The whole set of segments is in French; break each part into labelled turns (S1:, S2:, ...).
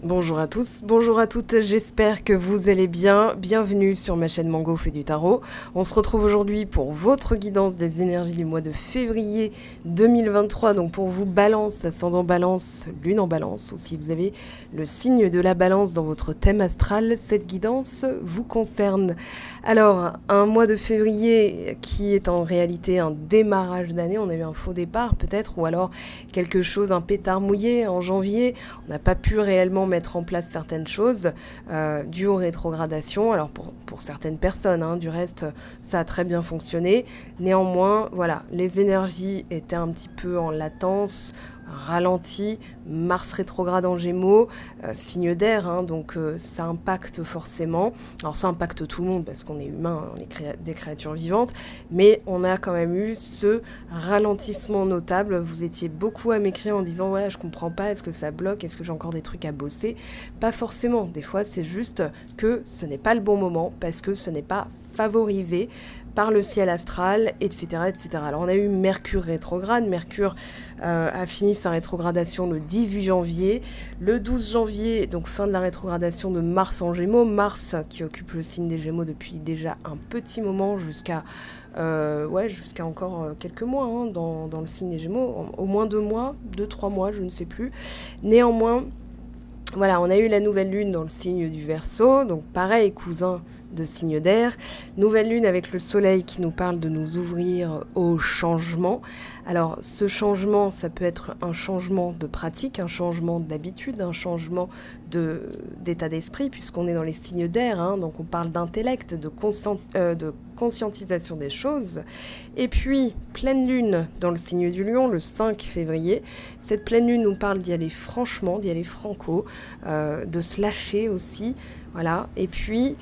S1: Bonjour à tous, bonjour à toutes, j'espère que vous allez bien. Bienvenue sur ma chaîne Mango fait du tarot. On se retrouve aujourd'hui pour votre guidance des énergies du mois de février 2023. Donc pour vous, balance, ascendant balance, lune en balance, ou si vous avez le signe de la balance dans votre thème astral, cette guidance vous concerne. Alors, un mois de février qui est en réalité un démarrage d'année, on a eu un faux départ peut-être, ou alors quelque chose, un pétard mouillé en janvier, on n'a pas pu réellement mettre en place certaines choses dues aux rétrogradations. Alors pour certaines personnes, hein, du reste, ça a très bien fonctionné. Néanmoins, voilà, les énergies étaient un petit peu en latence, ralenti, Mars rétrograde en Gémeaux, signe d'air, hein, donc ça impacte forcément. Alors ça impacte tout le monde parce qu'on est humain, on est des créatures vivantes, mais on a quand même eu ce ralentissement notable. Vous étiez beaucoup à m'écrire en disant voilà, je comprends pas, est-ce que ça bloque, est-ce que j'ai encore des trucs à bosser? Pas forcément, des fois c'est juste que ce n'est pas le bon moment parce que ce n'est pas favorisé par le ciel astral, etc., etc. Alors on a eu Mercure rétrograde. Mercure a fini sa rétrogradation le 18 janvier. Le 12 janvier, donc fin de la rétrogradation de Mars en Gémeaux. Mars qui occupe le signe des Gémeaux depuis déjà un petit moment jusqu'à jusqu'à encore quelques mois hein, dans le signe des Gémeaux. Au moins 2 mois, 2-3 mois, je ne sais plus. Néanmoins, voilà, on a eu la nouvelle lune dans le signe du Verseau, donc pareil, cousin de signe d'air. Nouvelle lune avec le soleil qui nous parle de nous ouvrir au changement. Alors ce changement, ça peut être un changement de pratique, un changement d'habitude, un changement d'état d'esprit, puisqu'on est dans les signes d'air, hein, donc on parle d'intellect, de conscientisation des choses. Et puis, pleine lune dans le signe du Lion, le 5 février. Cette pleine lune nous parle d'y aller franchement, d'y aller franco, de se lâcher aussi. Voilà. Et puis,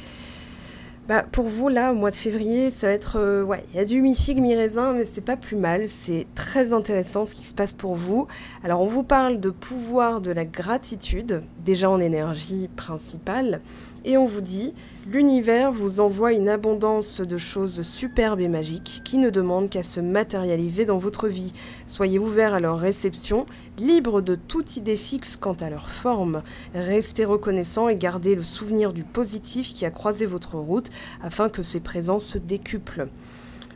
S1: pour vous, là, au mois de février, ça va être... il y a du mi-figue, mi-raisin, mais c'est pas plus mal. C'est très intéressant ce qui se passe pour vous. Alors, on vous parle de pouvoir de la gratitude, déjà en énergie principale. Et on vous dit, l'univers vous envoie une abondance de choses superbes et magiques qui ne demandent qu'à se matérialiser dans votre vie. Soyez ouverts à leur réception, libres de toute idée fixe quant à leur forme. Restez reconnaissants et gardez le souvenir du positif qui a croisé votre route afin que ces présences se décuplent.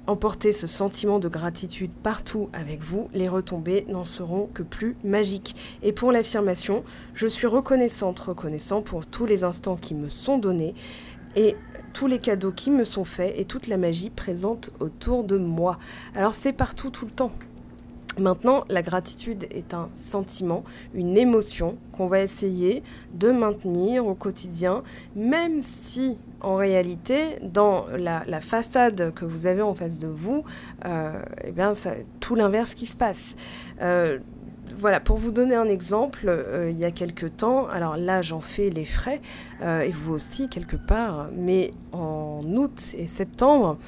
S1: Emportez ce sentiment de gratitude partout avec vous, les retombées n'en seront que plus magiques. Et pour l'affirmation, je suis reconnaissant pour tous les instants qui me sont donnés et tous les cadeaux qui me sont faits et toute la magie présente autour de moi. Alors c'est partout tout le temps. Maintenant, la gratitude est un sentiment, une émotion qu'on va essayer de maintenir au quotidien, même si, en réalité, dans la façade que vous avez en face de vous, c'est tout l'inverse qui se passe. Voilà, pour vous donner un exemple, il y a quelques temps, alors là j'en fais les frais, et vous aussi quelque part, mais en août et septembre,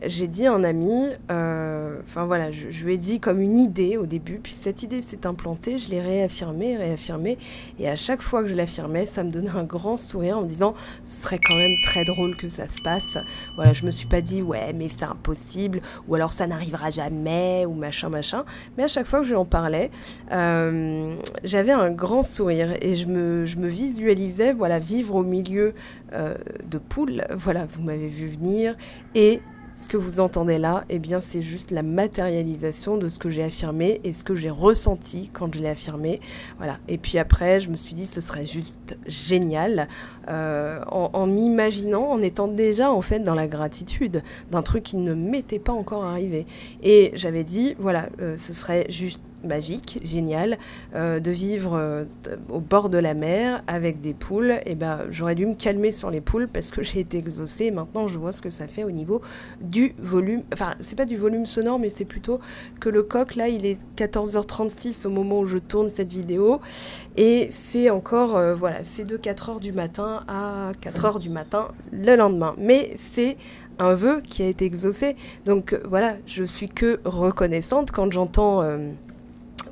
S1: j'ai dit à un ami, je lui ai dit comme une idée au début, puis cette idée s'est implantée, je l'ai réaffirmée, et à chaque fois que je l'affirmais, ça me donnait un grand sourire en me disant, ce serait quand même très drôle que ça se passe. Voilà, je me suis pas dit, ouais, mais c'est impossible, ou alors ça n'arrivera jamais, ou machin, mais à chaque fois que je lui en parlais, j'avais un grand sourire, et je me visualisais, voilà, vivre au milieu de poules, voilà, vous m'avez vu venir, et ce que vous entendez là, eh bien c'est juste la matérialisation de ce que j'ai affirmé et ce que j'ai ressenti quand je l'ai affirmé. Voilà. Et puis après, je me suis dit ce serait juste génial en m'imaginant, en étant déjà en fait dans la gratitude d'un truc qui ne m'était pas encore arrivé. Et j'avais dit, voilà, ce serait juste magique, génial, de vivre au bord de la mer avec des poules. Et j'aurais dû me calmer sur les poules parce que j'ai été exaucée et maintenant je vois ce que ça fait au niveau du volume, enfin c'est pas du volume sonore mais c'est plutôt que le coq là il est 14h36 au moment où je tourne cette vidéo et c'est encore c'est de 4h du matin à 4h du matin le lendemain, mais c'est un vœu qui a été exaucé, donc voilà, je suis que reconnaissante quand j'entends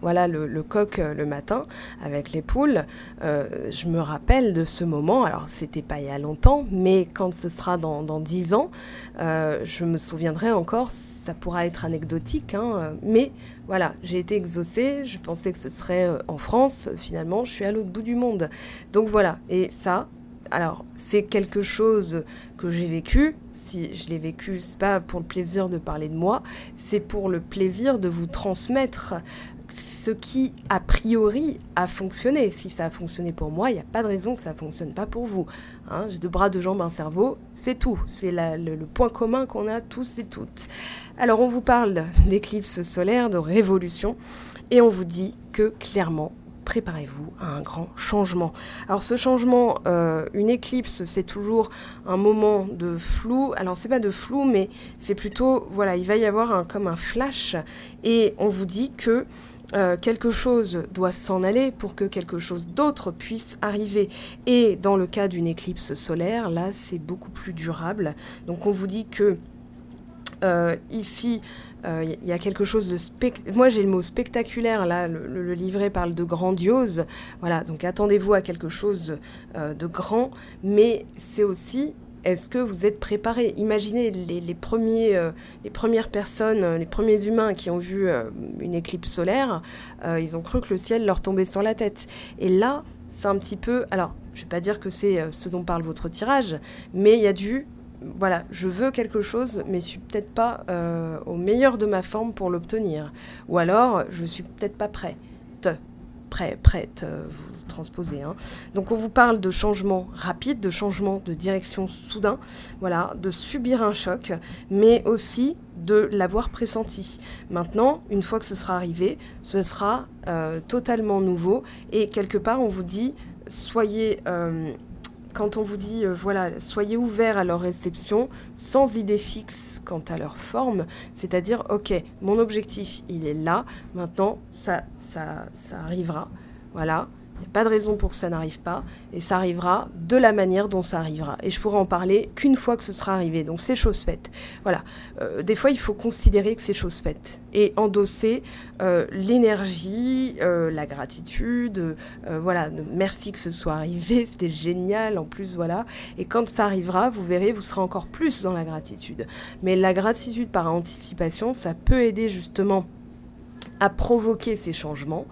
S1: voilà, le coq le matin avec les poules, je me rappelle de ce moment. Alors, c'était pas il y a longtemps, mais quand ce sera dans 10 ans, je me souviendrai encore, ça pourra être anecdotique, hein, mais voilà, j'ai été exaucée, je pensais que ce serait en France, finalement, je suis à l'autre bout du monde. Donc voilà, et ça, alors, c'est quelque chose que j'ai vécu. Si je l'ai vécu, c'est pas pour le plaisir de parler de moi, c'est pour le plaisir de vous transmettre ce qui, a priori, a fonctionné. Si ça a fonctionné pour moi, il n'y a pas de raison que ça ne fonctionne pas pour vous. Hein, j'ai 2 bras, 2 jambes, un cerveau, c'est tout. C'est le point commun qu'on a tous et toutes. Alors, on vous parle d'éclipse solaire, de révolution, et on vous dit que, clairement, préparez-vous à un grand changement. Alors ce changement, une éclipse, c'est toujours un moment de flou. Alors c'est pas de flou, mais c'est plutôt, voilà, il va y avoir comme un flash, et on vous dit que quelque chose doit s'en aller pour que quelque chose d'autre puisse arriver. Et dans le cas d'une éclipse solaire, là, c'est beaucoup plus durable. Donc on vous dit que ici, il y a quelque chose de moi j'ai le mot spectaculaire, là le livret parle de grandiose, voilà, donc attendez-vous à quelque chose de grand, mais c'est aussi, est-ce que vous êtes préparés? Imaginez les premières personnes, les premiers humains qui ont vu une éclipse solaire, ils ont cru que le ciel leur tombait sur la tête, et là c'est un petit peu, alors je vais pas dire que c'est ce dont parle votre tirage, mais il y a voilà, je veux quelque chose, mais je suis peut-être pas au meilleur de ma forme pour l'obtenir. Ou alors, je suis peut-être pas prête, vous transposez. Hein. Donc, on vous parle de changement rapide, de changement de direction soudain, voilà, de subir un choc, mais aussi de l'avoir pressenti. Maintenant, une fois que ce sera arrivé, ce sera totalement nouveau. Et quelque part, on vous dit, soyez... quand on vous dit, voilà, soyez ouverts à leur réception, sans idée fixe quant à leur forme, c'est-à-dire, ok, mon objectif, il est là, maintenant, ça arrivera, voilà, il n'y a pas de raison pour que ça n'arrive pas, et ça arrivera de la manière dont ça arrivera, et je pourrai en parler qu'une fois que ce sera arrivé, donc c'est chose faite, voilà, des fois, il faut considérer que c'est chose faite, et endosser l'énergie, la gratitude, voilà, merci que ce soit arrivé, c'était génial en plus, voilà. Et quand ça arrivera, vous verrez, vous serez encore plus dans la gratitude. Mais la gratitude par anticipation, ça peut aider justement à provoquer ces changements.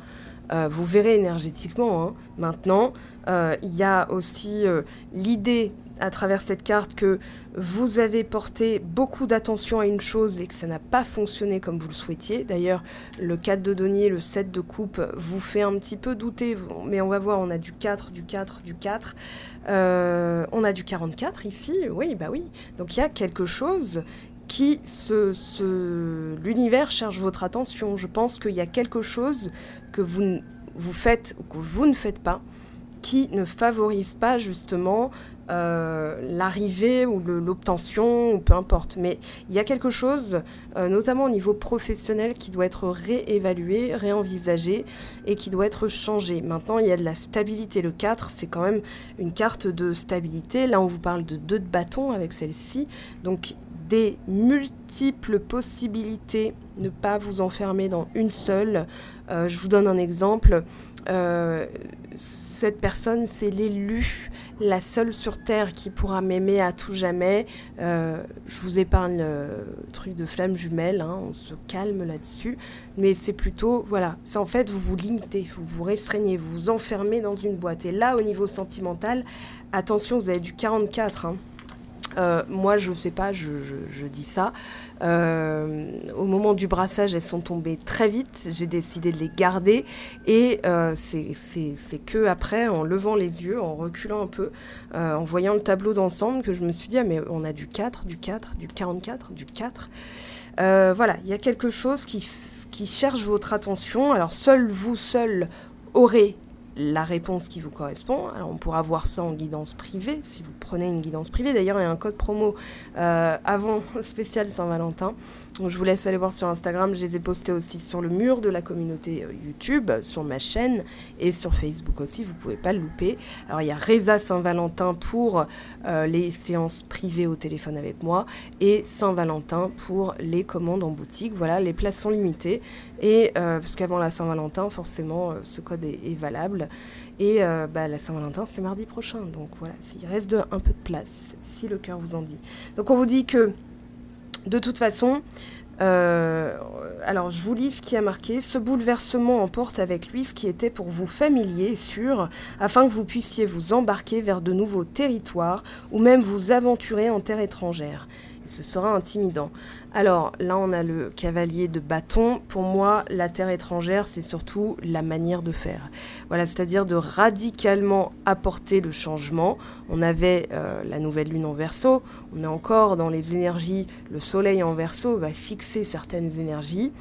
S1: Vous verrez énergétiquement. Hein. Maintenant, il y a aussi l'idée à travers cette carte que vous avez porté beaucoup d'attention à une chose et que ça n'a pas fonctionné comme vous le souhaitiez. D'ailleurs, le 4 de denier, le 7 de coupe vous fait un petit peu douter, mais on va voir, on a du 4, du 4, du 4. On a du 44 ici, oui, bah oui. Donc il y a quelque chose qui, l'univers cherche votre attention. Je pense qu'il y a quelque chose que vous faites ou que vous ne faites pas qui ne favorise pas justement l'arrivée ou l'obtention, ou peu importe. Mais il y a quelque chose, notamment au niveau professionnel, qui doit être réévalué, réenvisagé et qui doit être changé. Maintenant, il y a de la stabilité. Le 4, c'est quand même une carte de stabilité. Là, on vous parle de 2 de bâton avec celle-ci. Donc, des multiples possibilités, ne pas vous enfermer dans une seule. Je vous donne un exemple. Cette personne, c'est l'élu, la seule sur Terre qui pourra m'aimer à tout jamais. Je vous épargne le truc de flamme jumelle, hein, on se calme là-dessus. Mais c'est plutôt, voilà, c'est en fait, vous vous limitez, vous vous restreignez, vous vous enfermez dans une boîte. Et là, au niveau sentimental, attention, vous avez du 44, hein. Moi, je sais pas, je dis ça. Au moment du brassage, elles sont tombées très vite. J'ai décidé de les garder. Et c'est que après, en levant les yeux, en reculant un peu, en voyant le tableau d'ensemble, que je me suis dit, ah, mais on a du 4, du 4, du 44, du 4. Voilà, il y a quelque chose qui cherche votre attention. Alors, seul aurez la réponse qui vous correspond. Alors on pourra voir ça en guidance privée, si vous prenez une guidance privée. D'ailleurs, il y a un code promo avant spécial Saint-Valentin. Donc, je vous laisse aller voir sur Instagram. Je les ai postés aussi sur le mur de la communauté YouTube, sur ma chaîne et sur Facebook aussi. Vous ne pouvez pas le louper. Alors il y a Reza Saint-Valentin pour les séances privées au téléphone avec moi et Saint-Valentin pour les commandes en boutique. Voilà, les places sont limitées et parce qu'avant la Saint-Valentin, forcément, ce code est valable. Et la Saint-Valentin, c'est mardi prochain. Donc voilà, il reste un peu de place, si le cœur vous en dit. Donc on vous dit que, de toute façon, alors je vous lis ce qui a marqué. Ce bouleversement emporte avec lui ce qui était pour vous familier et sûr, afin que vous puissiez vous embarquer vers de nouveaux territoires ou même vous aventurer en terre étrangère. Et ce sera intimidant. Alors là, on a le cavalier de bâton. Pour moi, la terre étrangère, c'est surtout la manière de faire. Voilà, c'est-à-dire de radicalement apporter le changement. On avait la nouvelle lune en Verseau. On est encore dans les énergies. Le soleil en Verseau va fixer certaines énergies.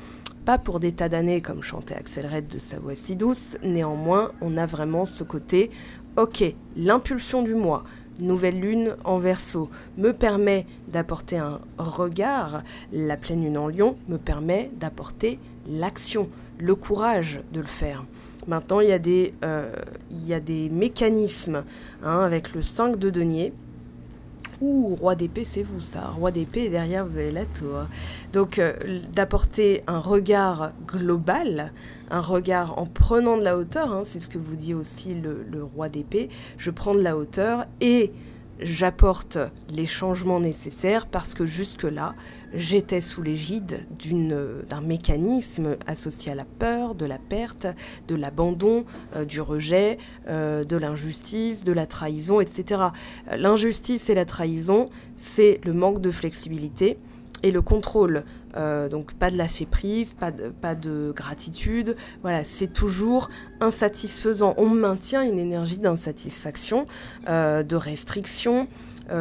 S1: Pas pour des tas d'années, comme chantait Axel Red de Sa voix si douce. Néanmoins, on a vraiment ce côté, ok, l'impulsion du moi, nouvelle lune en Verseau, me permet d'apporter un regard. La pleine lune en Lion me permet d'apporter l'action, le courage de le faire. Maintenant, il y a des mécanismes avec le 5 de denier. Ouh, roi d'épée, c'est vous ça. Roi d'épée, et derrière, vous avez la tour. Donc, d'apporter un regard global, un regard en prenant de la hauteur, c'est ce que vous dit aussi le roi d'épée. Je prends de la hauteur et j'apporte les changements nécessaires parce que jusque-là, j'étais sous l'égide d'un mécanisme associé à la peur, de la perte, de l'abandon, du rejet, de l'injustice, de la trahison, etc. L'injustice et la trahison, c'est le manque de flexibilité et le contrôle. Donc pas de lâcher prise, pas de gratitude. Voilà, c'est toujours insatisfaisant. On maintient une énergie d'insatisfaction, de restriction.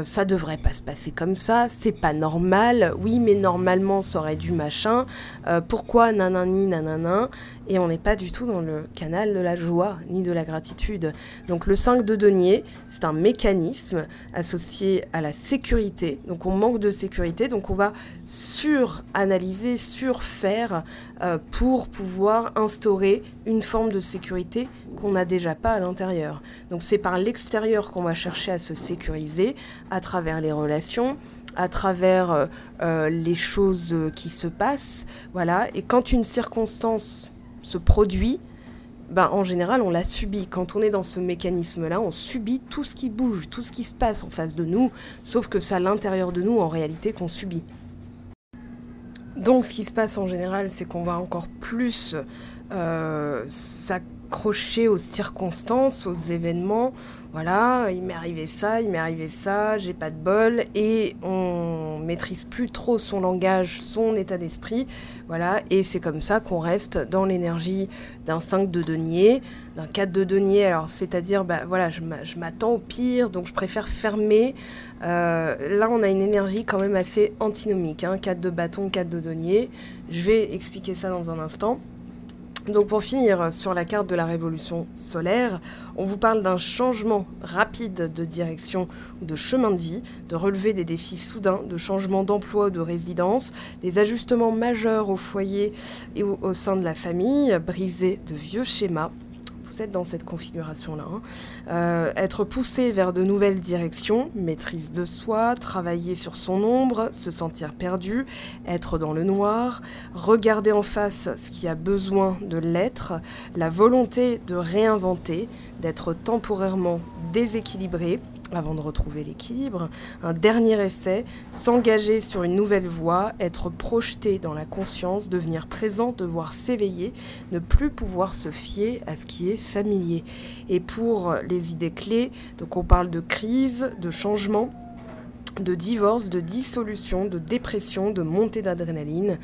S1: Ça devrait pas se passer comme ça, c'est pas normal, oui mais normalement ça aurait dû machin, pourquoi nanani nanana, et on n'est pas du tout dans le canal de la joie ni de la gratitude. Donc le 5 de denier, c'est un mécanisme associé à la sécurité, donc on manque de sécurité, donc on va suranalyser, surfaire pour pouvoir instaurer une forme de sécurité qu'on n'a déjà pas à l'intérieur. Donc c'est par l'extérieur qu'on va chercher à se sécuriser, à travers les relations, à travers les choses qui se passent, voilà. Et quand une circonstance se produit, en général, on la subit. Quand on est dans ce mécanisme-là, on subit tout ce qui bouge, tout ce qui se passe en face de nous, sauf que c'est à l'intérieur de nous, en réalité, qu'on subit. Donc, ce qui se passe en général, c'est qu'on va encore plus s'accrocher aux circonstances, aux événements. Voilà, il m'est arrivé ça, j'ai pas de bol, et on maîtrise plus trop son langage, son état d'esprit. Voilà, et c'est comme ça qu'on reste dans l'énergie d'un 5 de denier, d'un 4 de denier. Alors, c'est-à-dire, voilà, je m'attends au pire, donc je préfère fermer. Là, on a une énergie quand même assez antinomique, 4 de bâton, 4 de denier. Je vais expliquer ça dans un instant. Donc pour finir sur la carte de la révolution solaire, on vous parle d'un changement rapide de direction ou de chemin de vie, de relever des défis soudains, de changement d'emploi ou de résidence, des ajustements majeurs au foyer et au sein de la famille, briser de vieux schémas. Vous êtes dans cette configuration-là. Être poussé vers de nouvelles directions, maîtrise de soi, travailler sur son ombre, se sentir perdu, être dans le noir, regarder en face ce qui a besoin de l'être, la volonté de réinventer, d'être temporairement déséquilibré avant de retrouver l'équilibre, un dernier essai, s'engager sur une nouvelle voie, être projeté dans la conscience, devenir présent, devoir s'éveiller, ne plus pouvoir se fier à ce qui est familier. Et pour les idées clés, donc on parle de crise, de changement, de divorce, de dissolution, de dépression, de montée d'adrénaline.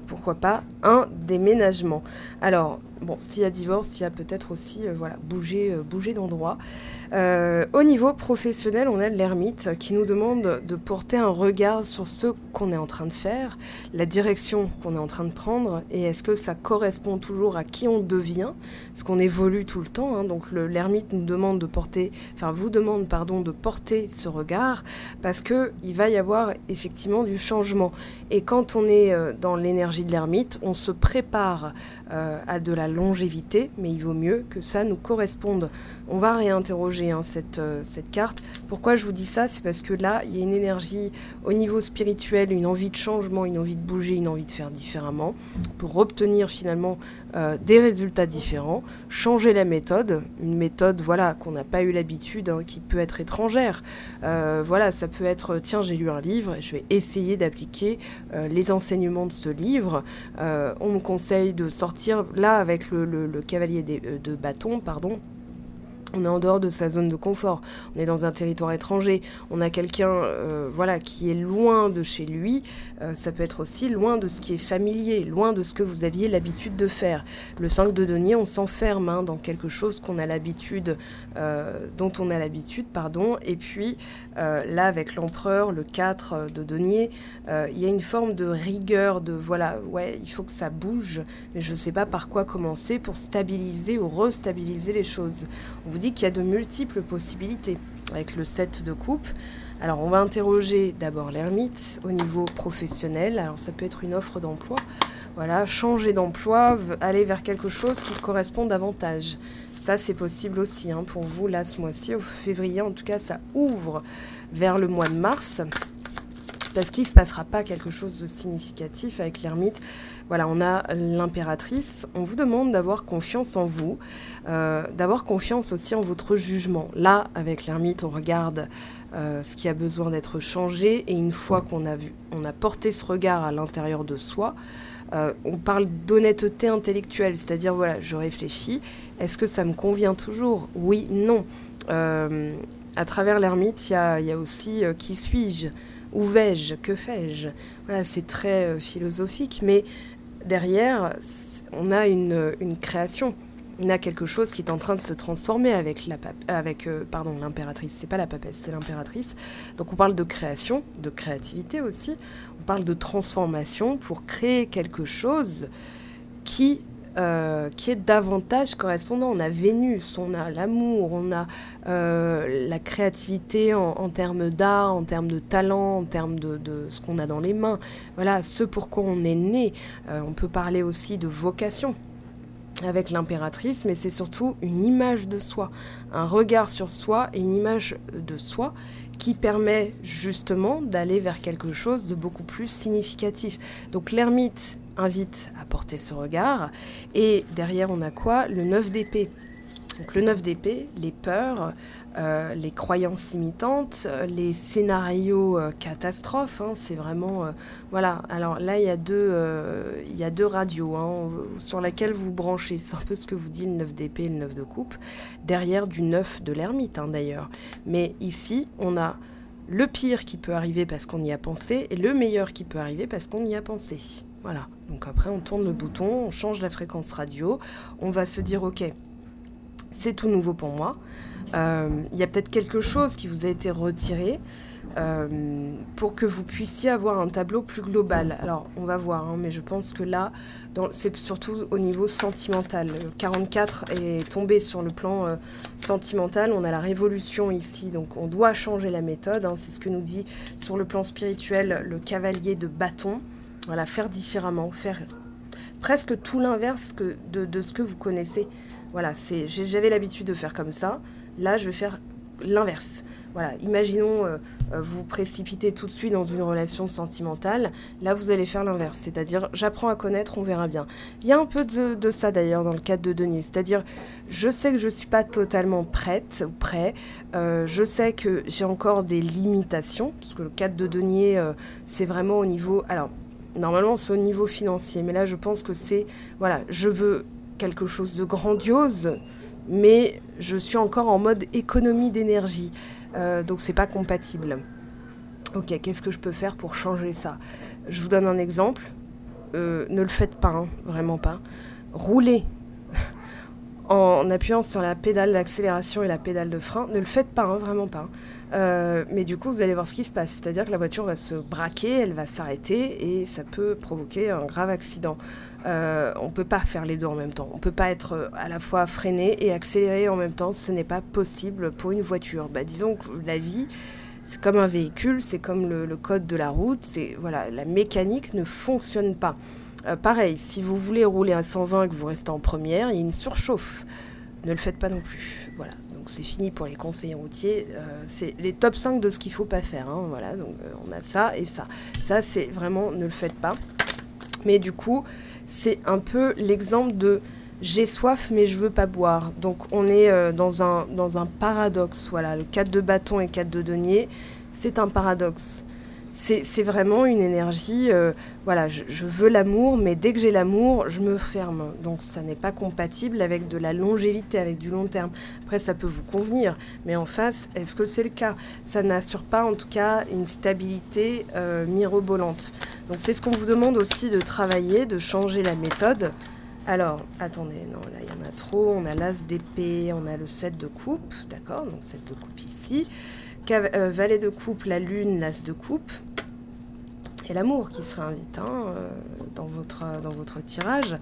S1: pourquoi pas un déménagement. Alors, bon, s'il y a divorce, il y a peut-être aussi, voilà, bouger d'endroit. Au niveau professionnel, on a l'ermite qui nous demande de porter un regard sur ce qu'on est en train de faire, la direction qu'on est en train de prendre, et est-ce que ça correspond toujours à qui on devient, parce qu'on évolue tout le temps, hein, donc l'ermite nous demande de porter, enfin vous demande, pardon, de porter ce regard, parce qu'il va y avoir effectivement du changement. Et quand on est dans l'énergie de l'ermite, on se prépare à de la longévité, mais il vaut mieux que ça nous corresponde. On va réinterroger cette carte. Pourquoi je vous dis ça? C'est parce que là, il y a une énergie au niveau spirituel, une envie de changement, une envie de bouger, une envie de faire différemment, pour obtenir finalement des résultats différents, changer la méthode, une méthode voilà, qu'on n'a pas eu l'habitude, hein, qui peut être étrangère. Voilà, ça peut être, tiens, j'ai lu un livre, je vais essayer d'appliquer les enseignements de ce livre. On me conseille de sortir, là, avec le cavalier de bâton, pardon. On est en dehors de sa zone de confort, on est dans un territoire étranger, on a quelqu'un voilà, qui est loin de chez lui, ça peut être aussi loin de ce qui est familier, loin de ce que vous aviez l'habitude de faire. Le 5 de denier, on s'enferme hein, dans quelque chose qu'on a l'habitude, dont on a l'habitude, pardon, et puis là avec l'empereur, le 4 de denier, il y a une forme de rigueur, de voilà, ouais, il faut que ça bouge, mais je ne sais pas par quoi commencer pour stabiliser ou restabiliser les choses. On vous dit qu'il y a de multiples possibilités avec le 7 de coupe. Alors on va interroger d'abord l'ermite au niveau professionnel. Alors ça peut être une offre d'emploi. Voilà, changer d'emploi, aller vers quelque chose qui correspond davantage. Ça c'est possible aussi hein, pour vous là ce mois-ci, au février en tout cas ça ouvre vers le mois de mars. Parce qu'il ne se passera pas quelque chose de significatif avec l'ermite. Voilà, on a l'impératrice. On vous demande d'avoir confiance en vous, d'avoir confiance aussi en votre jugement. Là, avec l'ermite, on regarde ce qui a besoin d'être changé. Et une fois qu'on a porté ce regard à l'intérieur de soi, on parle d'honnêteté intellectuelle. C'est-à-dire, voilà, je réfléchis. Est-ce que ça me convient toujours? Oui, non. À travers l'ermite, il y a aussi qui suis-je? Où vais-je? Que fais-je? Voilà, c'est très philosophique, mais derrière, on a une création. On a quelque chose qui est en train de se transformer avec l'impératrice. C'est pas la papesse, c'est l'impératrice. Donc on parle de création, de créativité aussi. On parle de transformation pour créer quelque chose qui est davantage correspondant. On a Vénus, on a l'amour, on a la créativité en termes d'art, en termes de talent, en termes de ce qu'on a dans les mains. Voilà, ce pourquoi on est né. On peut parler aussi de vocation avec l'impératrice, mais c'est surtout une image de soi, un regard sur soi et une image de soi qui permet justement d'aller vers quelque chose de beaucoup plus significatif. Donc l'ermite invite à porter ce regard, et derrière on a quoi? Le 9 d'épée. Donc le 9 d'épée, les peurs, les croyances imitantes, les scénarios catastrophes, hein, c'est vraiment... voilà, alors là il y a deux radios hein, sur lesquelles vous branchez, c'est un peu ce que vous dit le 9 d'épée et le 9 de coupe, derrière du 9 de l'ermite hein, d'ailleurs. Mais ici, on a le pire qui peut arriver parce qu'on y a pensé, et le meilleur qui peut arriver parce qu'on y a pensé. Voilà, donc après on tourne le bouton, on change la fréquence radio, on va se dire ok, c'est tout nouveau pour moi. Il y a peut-être quelque chose qui vous a été retiré pour que vous puissiez avoir un tableau plus global. Alors, on va voir, hein, mais je pense que là, c'est surtout au niveau sentimental. Le 44 est tombé sur le plan sentimental. On a la révolution ici, donc on doit changer la méthode. Hein, c'est ce que nous dit sur le plan spirituel le cavalier de bâton. Voilà, faire différemment, faire presque tout l'inverse de ce que vous connaissez. Voilà, j'avais l'habitude de faire comme ça. Là, je vais faire l'inverse. Voilà, imaginons vous précipitez tout de suite dans une relation sentimentale. Là, vous allez faire l'inverse. C'est-à-dire, j'apprends à connaître, on verra bien. Il y a un peu de ça, d'ailleurs, dans le cadre de denier. C'est-à-dire, je sais que je ne suis pas totalement prête ou prêt. Je sais que j'ai encore des limitations. Parce que le cadre de denier, c'est vraiment au niveau... Alors, normalement, c'est au niveau financier. Mais là, je pense que c'est... Voilà, je veux quelque chose de grandiose, mais je suis encore en mode économie d'énergie. Donc, c'est pas compatible. Ok, qu'est-ce que je peux faire pour changer ça? Je vous donne un exemple. ne le faites pas, hein, vraiment pas. Roulez en appuyant sur la pédale d'accélération et la pédale de frein, ne le faites pas, hein, vraiment pas. Mais du coup, vous allez voir ce qui se passe. C'est-à-dire que la voiture va se braquer, elle va s'arrêter et ça peut provoquer un grave accident. On ne peut pas faire les deux en même temps. On ne peut pas être à la fois freiné et accéléré en même temps. Ce n'est pas possible pour une voiture. Disons que la vie, c'est comme un véhicule, c'est comme le code de la route. Voilà, la mécanique ne fonctionne pas. Pareil, si vous voulez rouler à 120 et que vous restez en première, il y a une surchauffe. Ne le faites pas non plus. Voilà, donc c'est fini pour les conseillers routiers. C'est les top 5 de ce qu'il ne faut pas faire. Hein. Voilà, donc on a ça et ça. Ça, c'est vraiment, ne le faites pas. Mais du coup, c'est un peu l'exemple de j'ai soif mais je veux pas boire. Donc on est dans un paradoxe. Voilà, le 4 de bâton et 4 de denier, c'est un paradoxe. C'est vraiment une énergie, voilà, je veux l'amour, mais dès que j'ai l'amour, je me ferme. Donc ça n'est pas compatible avec de la longévité, avec du long terme. Après, ça peut vous convenir, mais en face, est-ce que c'est le cas? Ça n'assure pas, en tout cas, une stabilité mirobolante. Donc c'est ce qu'on vous demande aussi de travailler, de changer la méthode. Alors, attendez, non, là, il y en a trop. On a l'as d'épée, on a le 7 de coupe, d'accord? Donc 7 de coupe ici. Valet de coupe, la lune, l'as de coupe et l'amour qui se réinvite dans votre tirage.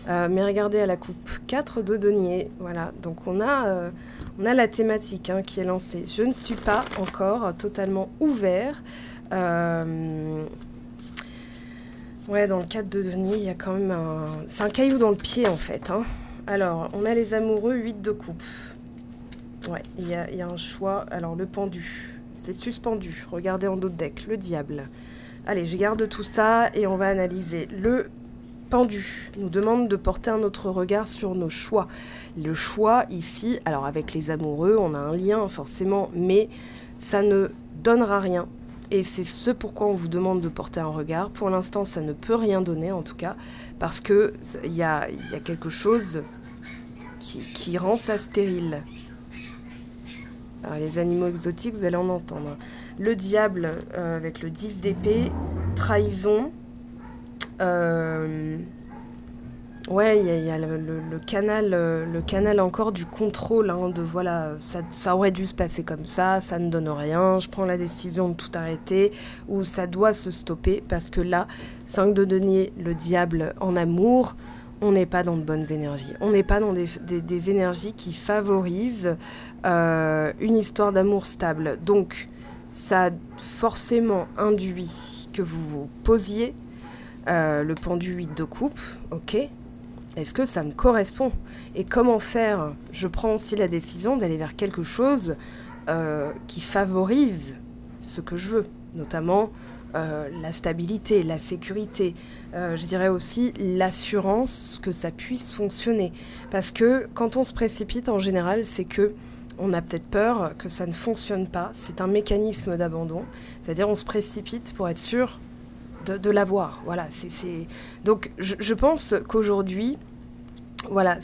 S1: Mais regardez à la coupe 4 de denier. Voilà, donc on a la thématique qui est lancée. Je ne suis pas encore totalement ouvert. Ouais, dans le 4 de denier, il y a quand même c'est un caillou dans le pied en fait. Alors, on a les amoureux, 8 de coupe. Ouais, il y a un choix. Alors, le pendu, c'est suspendu. Regardez en dos de deck, le diable. Allez, je garde tout ça et on va analyser. Le pendu nous demande de porter un autre regard sur nos choix. Le choix ici, alors avec les amoureux, on a un lien forcément, mais ça ne donnera rien. Et c'est ce pourquoi on vous demande de porter un regard. Pour l'instant, ça ne peut rien donner en tout cas, parce qu'il y a quelque chose qui rend ça stérile. Alors, les animaux exotiques, vous allez en entendre. Le diable avec le 10 d'épée, trahison. Ouais, il y a le canal encore du contrôle. De voilà, ça aurait dû se passer comme ça ne donne rien. Je prends la décision de tout arrêter ou ça doit se stopper parce que là, 5 de denier, le diable en amour. On n'est pas dans de bonnes énergies. On n'est pas dans des énergies qui favorisent une histoire d'amour stable. Donc, ça a forcément induit que vous vous posiez le pendu 8 de coupe. Ok, est-ce que ça me correspond? Et comment faire? Je prends aussi la décision d'aller vers quelque chose qui favorise ce que je veux, notamment la stabilité, la sécurité, je dirais aussi l'assurance que ça puisse fonctionner. Parce que quand on se précipite, en général, c'est que on a peut-être peur que ça ne fonctionne pas. C'est un mécanisme d'abandon. C'est-à-dire on se précipite pour être sûr de l'avoir. Voilà, Donc je pense qu'aujourd'hui, voilà,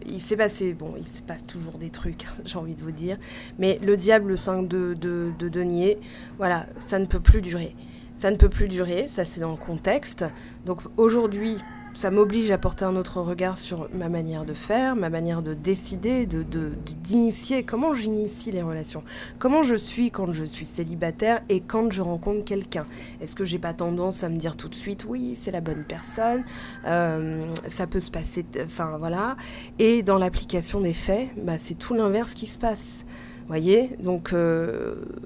S1: il s'est passé, bon, il se passe toujours des trucs, j'ai envie de vous dire, mais le diable, le 5 de denier, voilà, ça ne peut plus durer. Ça ne peut plus durer, ça c'est dans le contexte. Donc aujourd'hui, ça m'oblige à porter un autre regard sur ma manière de faire, ma manière de décider, d'initier. Comment j'initie les relations? Comment je suis quand je suis célibataire et quand je rencontre quelqu'un? Est-ce que j'ai pas tendance à me dire tout de suite, oui, c'est la bonne personne, ça peut se passer, enfin voilà. Et dans l'application des faits, c'est tout l'inverse qui se passe. Voyez, donc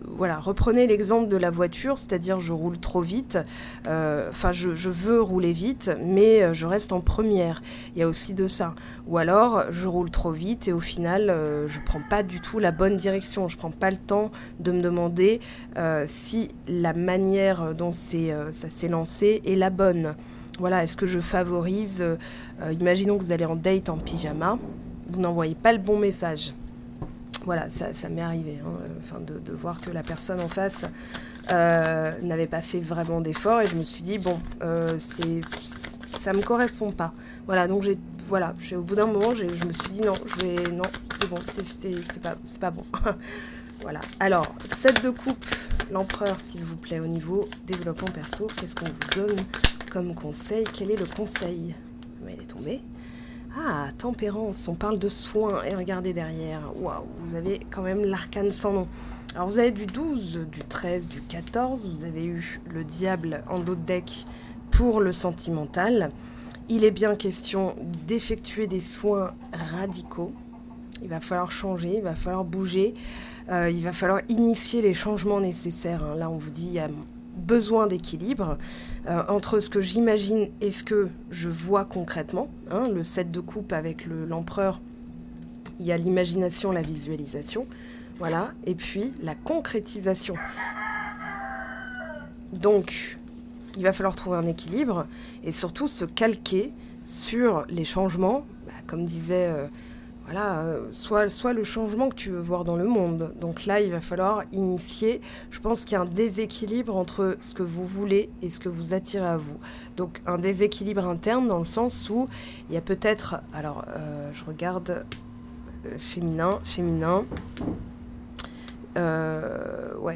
S1: voilà, reprenez l'exemple de la voiture, c'est-à-dire je roule trop vite, je veux rouler vite, mais je reste en première. Il y a aussi de ça. Ou alors, je roule trop vite et au final, je prends pas du tout la bonne direction. Je prends pas le temps de me demander si la manière dont ça s'est lancé est la bonne. Voilà, est-ce que je favorise imaginons que vous allez en date en pyjama, vous n'envoyez pas le bon message. Voilà, ça m'est arrivé, de voir que la personne en face n'avait pas fait vraiment d'efforts et je me suis dit, bon, ça me correspond pas. Voilà, donc au bout d'un moment, je me suis dit, non, c'est bon, c'est pas bon. Voilà, alors, 7 de coupe, l'empereur, s'il vous plaît, au niveau développement perso, qu'est-ce qu'on vous donne comme conseil? Quel est le conseil? Il est tombé. Ah, tempérance, on parle de soins. Et regardez derrière, waouh, vous avez quand même l'arcane sans nom. Alors vous avez du 12, du 13, du 14, vous avez eu le diable en dos de deck pour le sentimental. Il est bien question d'effectuer des soins radicaux. Il va falloir changer, il va falloir bouger, il va falloir initier les changements nécessaires. Hein. Là, on vous dit il y a besoin d'équilibre entre ce que j'imagine et ce que je vois concrètement. Hein. Le 7 de coupe avec l'empereur, il y a l'imagination, la visualisation. Voilà, et puis la concrétisation. Donc, il va falloir trouver un équilibre et surtout se calquer sur les changements, comme disait, soit le changement que tu veux voir dans le monde. Donc là, il va falloir initier. Je pense qu'il y a un déséquilibre entre ce que vous voulez et ce que vous attirez à vous. Donc un déséquilibre interne dans le sens où il y a peut-être, alors je regarde féminin.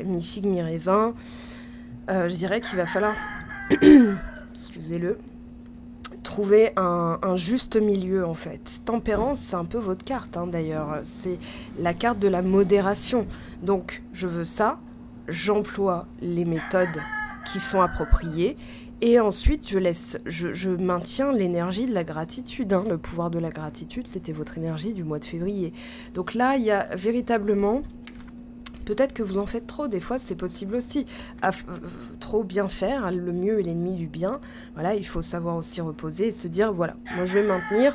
S1: Mi-figue, mi-raisin. Je dirais qu'il va falloir, excusez-le, trouver un juste milieu en fait. Tempérance, c'est un peu votre carte d'ailleurs. C'est la carte de la modération. Donc, je veux ça, j'emploie les méthodes qui sont appropriées et ensuite je maintiens l'énergie de la gratitude. Le pouvoir de la gratitude, c'était votre énergie du mois de février. Donc là, il y a véritablement... Peut-être que vous en faites trop, des fois c'est possible aussi. Trop bien faire, le mieux est l'ennemi du bien. Voilà, il faut savoir aussi reposer et se dire, voilà, moi je vais maintenir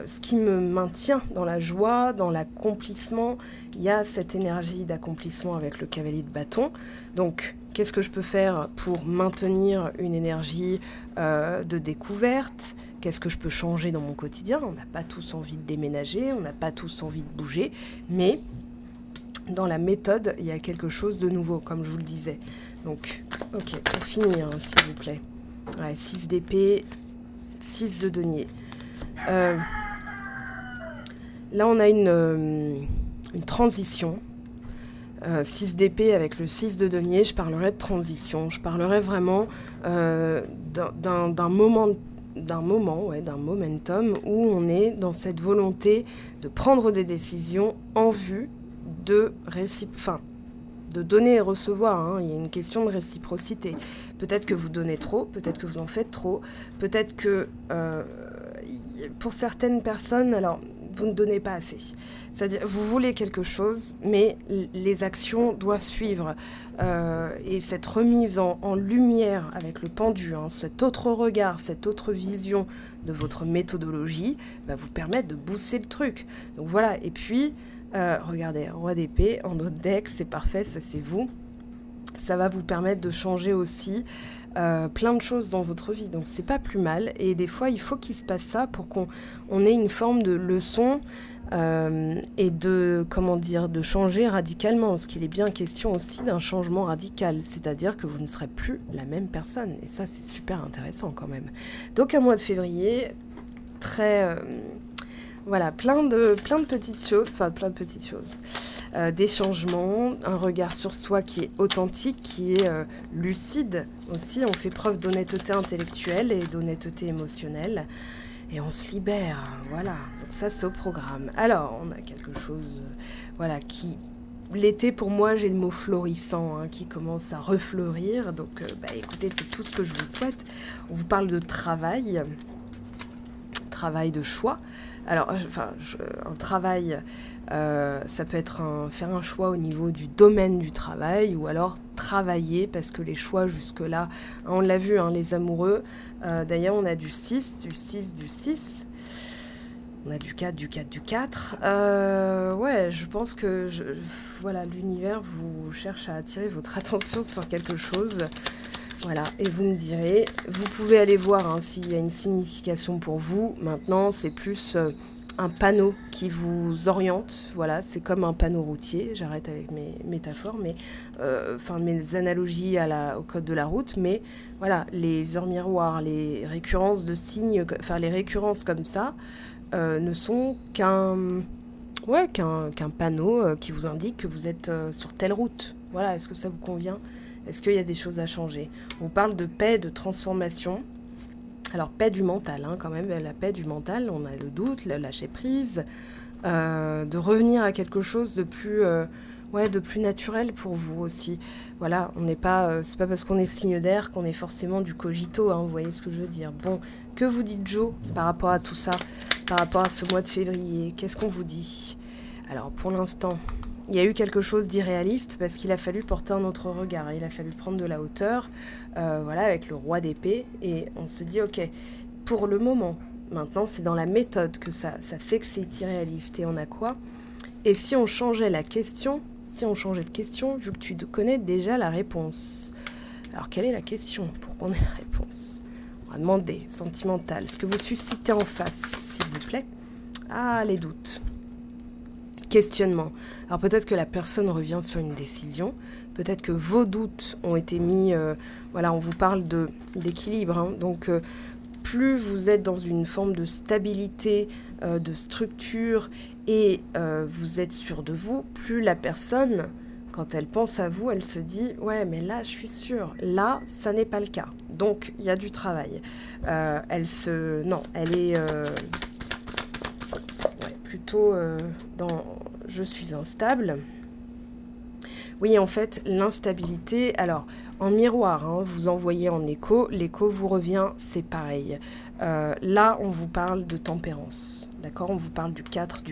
S1: ce qui me maintient dans la joie, dans l'accomplissement. Il y a cette énergie d'accomplissement avec le cavalier de bâton. Donc, qu'est-ce que je peux faire pour maintenir une énergie de découverte ? Qu'est-ce que je peux changer dans mon quotidien ? On n'a pas tous envie de déménager, on n'a pas tous envie de bouger, mais dans la méthode, il y a quelque chose de nouveau, comme je vous le disais. Donc, ok, pour finir, s'il vous plaît. Ouais, 6 d'épée, 6 de denier. Là, on a une transition. 6 d'épée avec le 6 de denier, je parlerai de transition. Je parlerai vraiment d'un momentum où on est dans cette volonté de prendre des décisions en vue de donner et recevoir. Il y a une question de réciprocité. Peut-être que vous donnez trop, peut-être que vous en faites trop, peut-être que pour certaines personnes, alors vous ne donnez pas assez. C'est-à-dire, vous voulez quelque chose, mais les actions doivent suivre. Et cette remise en lumière avec le pendu, cet autre regard, cette autre vision de votre méthodologie, va vous permettre de booster le truc. Donc voilà, et puis, regardez, roi d'épée, en dos de deck, c'est parfait, ça c'est vous. Ça va vous permettre de changer aussi plein de choses dans votre vie. Donc c'est pas plus mal. Et des fois, il faut qu'il se passe ça pour qu'on ait une forme de leçon et de changer radicalement. Parce qu'il est bien question aussi d'un changement radical. C'est-à-dire que vous ne serez plus la même personne. Et ça, c'est super intéressant quand même. Donc un mois de février, très... plein de petites choses. Des changements, un regard sur soi qui est authentique, qui est lucide aussi. On fait preuve d'honnêteté intellectuelle et d'honnêteté émotionnelle. Et on se libère, voilà. Donc ça, c'est au programme. Alors, on a quelque chose, qui... L'été, pour moi, j'ai le mot florissant qui commence à refleurir. Donc, écoutez, c'est tout ce que je vous souhaite. On vous parle de travail de choix. Alors, un travail... ça peut être faire un choix au niveau du domaine du travail ou alors travailler parce que les choix jusque-là, on l'a vu, les amoureux, d'ailleurs on a du 6, du 6, du 6, on a du 4, du 4, du 4. Je pense que l'univers vous cherche à attirer votre attention sur quelque chose. Voilà, et vous me direz, vous pouvez aller voir s'il y a une signification pour vous. Maintenant, c'est plus... un panneau qui vous oriente, voilà, c'est comme un panneau routier, j'arrête avec mes métaphores, mais mes analogies au code de la route, mais voilà, les heures miroirs, les récurrences de signes, les récurrences comme ça, ne sont qu'un panneau qui vous indique que vous êtes sur telle route. Voilà, est-ce que ça vous convient ? Est-ce qu'il y a des choses à changer? On vous parle de paix, de transformation. Alors, paix du mental, hein, quand même, la paix du mental, on a le doute, le lâcher prise, de revenir à quelque chose de plus, de plus naturel pour vous aussi. Voilà, on n'est pas, c'est pas parce qu'on est signe d'air qu'on est forcément du cogito, hein, vous voyez ce que je veux dire. Bon, que vous dites Jo par rapport à tout ça, par rapport à ce mois de février? Qu'est-ce qu'on vous dit? Alors, pour l'instant, il y a eu quelque chose d'irréaliste parce qu'il a fallu porter un autre regard, il a fallu prendre de la hauteur, voilà, avec le roi d'épée, et on se dit, ok, pour le moment, maintenant c'est dans la méthode que ça fait que c'est irréaliste, et on a quoi? Et si on changeait la question, si on changeait de question, vu que tu connais déjà la réponse. Alors, quelle est la question pour qu'on ait la réponse? On va demander, sentimental, ce que vous suscitez en face, s'il vous plaît. Ah, les doutes. Questionnement. Alors peut-être que la personne revient sur une décision, peut-être que vos doutes ont été mis, voilà, on vous parle d'équilibre, hein, donc plus vous êtes dans une forme de stabilité, de structure, et vous êtes sûr de vous, plus la personne, quand elle pense à vous, elle se dit « Ouais, mais là, je suis sûre. Là, ça n'est pas le cas. » Donc, il y a du travail. Non, elle est... plutôt dans « je suis instable ». Oui, en fait, l'instabilité, alors, en miroir, hein, vous envoyez en écho, l'écho vous revient, c'est pareil. Là, on vous parle de tempérance, d'accord? On vous parle du 4,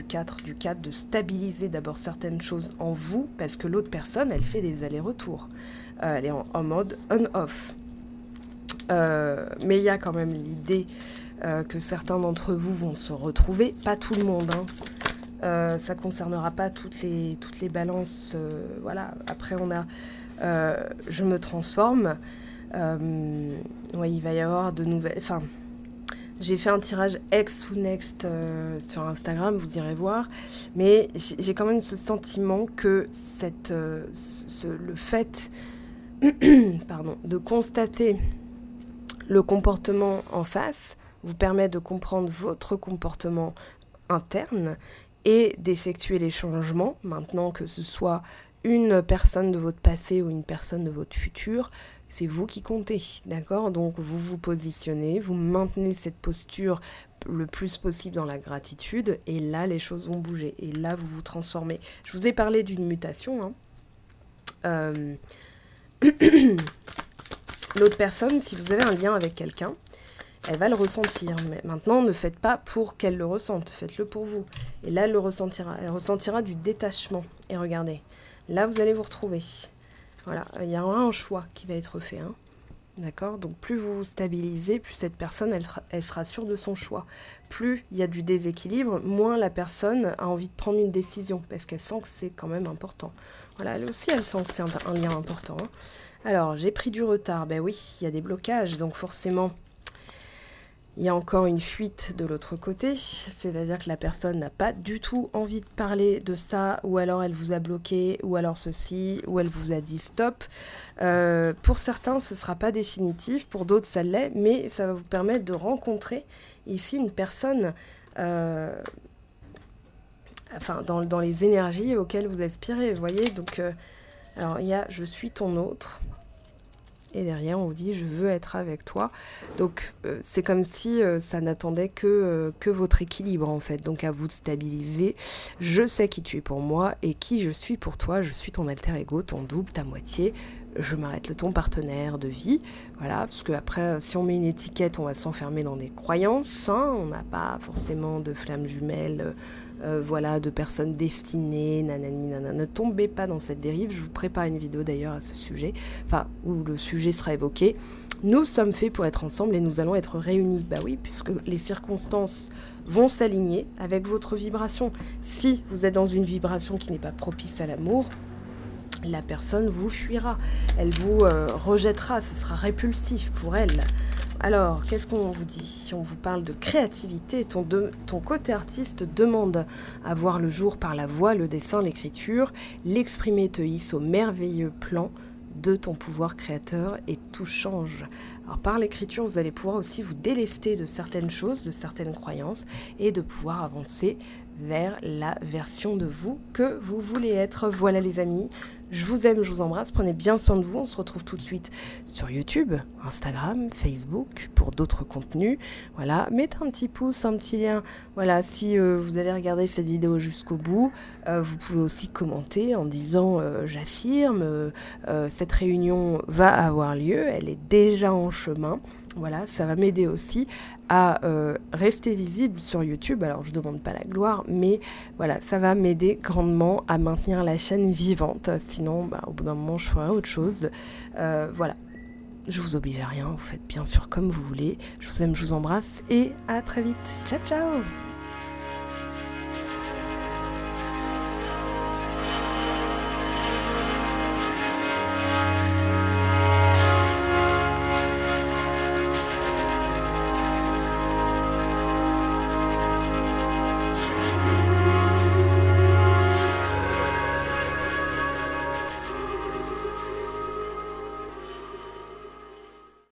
S1: de stabiliser d'abord certaines choses en vous, parce que l'autre personne, elle fait des allers-retours. Elle est en mode on-off. Mais il y a quand même l'idée que certains d'entre vous vont se retrouver, pas tout le monde, hein. Ça ne concernera pas toutes les balances, voilà. Après on a je me transforme, ouais, il va y avoir de nouvelles, enfin j'ai fait un tirage ex ou next sur Instagram, vous irez voir, mais j'ai quand même ce sentiment que le fait pardon, de constater le comportement en face vous permet de comprendre votre comportement interne et d'effectuer les changements, maintenant que ce soit une personne de votre passé ou une personne de votre futur, c'est vous qui comptez, d'accord? Donc vous vous positionnez, vous maintenez cette posture le plus possible dans la gratitude, et là les choses vont bouger, et là vous vous transformez. Je vous ai parlé d'une mutation, hein. L'autre personne, si vous avez un lien avec quelqu'un, elle va le ressentir. Mais maintenant, ne faites pas pour qu'elle le ressente, faites-le pour vous. Et là, elle le ressentira. Elle ressentira du détachement. Et regardez, là, vous allez vous retrouver. Voilà, il y aura un choix qui va être fait, hein. D'accord? Donc, plus vous vous stabilisez, plus cette personne, elle sera sûre de son choix. Plus il y a du déséquilibre, moins la personne a envie de prendre une décision, parce qu'elle sent que c'est quand même important. Voilà, elle aussi, elle sent que c'est un lien important, hein. Alors, j'ai pris du retard. Ben oui, il y a des blocages, donc forcément... Il y a encore une fuite de l'autre côté, c'est-à-dire que la personne n'a pas du tout envie de parler de ça, ou alors elle vous a bloqué, ou alors ceci, ou elle vous a dit stop. Pour certains, ce ne sera pas définitif, pour d'autres, ça l'est, mais ça va vous permettre de rencontrer ici une personne, enfin, dans les énergies auxquelles vous aspirez, vous voyez. Donc, alors, il y a « je suis ton autre ». Et derrière, on vous dit « je veux être avec toi ». Donc, c'est comme si ça n'attendait que votre équilibre, en fait. Donc, à vous de stabiliser. Je sais qui tu es pour moi et qui je suis pour toi. Je suis ton alter ego, ton double, ta moitié. Je m'arrête ton partenaire de vie. Voilà, parce qu'après, si on met une étiquette, on va s'enfermer dans des croyances, hein. On n'a pas forcément de flammes jumelles, voilà, de personnes destinées, nanani, nanana. Ne tombez pas dans cette dérive. Je vous prépare une vidéo d'ailleurs à ce sujet, enfin, où le sujet sera évoqué. Nous sommes faits pour être ensemble et nous allons être réunis. Bah oui, puisque les circonstances vont s'aligner avec votre vibration. Si vous êtes dans une vibration qui n'est pas propice à l'amour, la personne vous fuira, elle vous rejettera, ce sera répulsif pour elle. Alors, qu'est-ce qu'on vous dit? On vous parle de créativité. Ton côté artiste demande à voir le jour par la voix, le dessin, l'écriture. L'exprimer te hisse au merveilleux plan de ton pouvoir créateur et tout change. Alors par l'écriture, vous allez pouvoir aussi vous délester de certaines choses, de certaines croyances, et de pouvoir avancer vers la version de vous que vous voulez être. Voilà les amis, je vous aime, je vous embrasse, prenez bien soin de vous, on se retrouve tout de suite sur YouTube, Instagram, Facebook pour d'autres contenus. Voilà, mettez un petit pouce, un petit lien, voilà, si vous avez regardé cette vidéo jusqu'au bout, vous pouvez aussi commenter en disant j'affirme, cette réunion va avoir lieu, elle est déjà en chemin. Voilà, ça va m'aider aussi à rester visible sur YouTube. Alors, je ne demande pas la gloire, mais voilà, ça va m'aider grandement à maintenir la chaîne vivante. Sinon, au bout d'un moment, je ferai autre chose. Voilà, je vous oblige à rien. Vous faites bien sûr comme vous voulez. Je vous aime, je vous embrasse et à très vite. Ciao, ciao!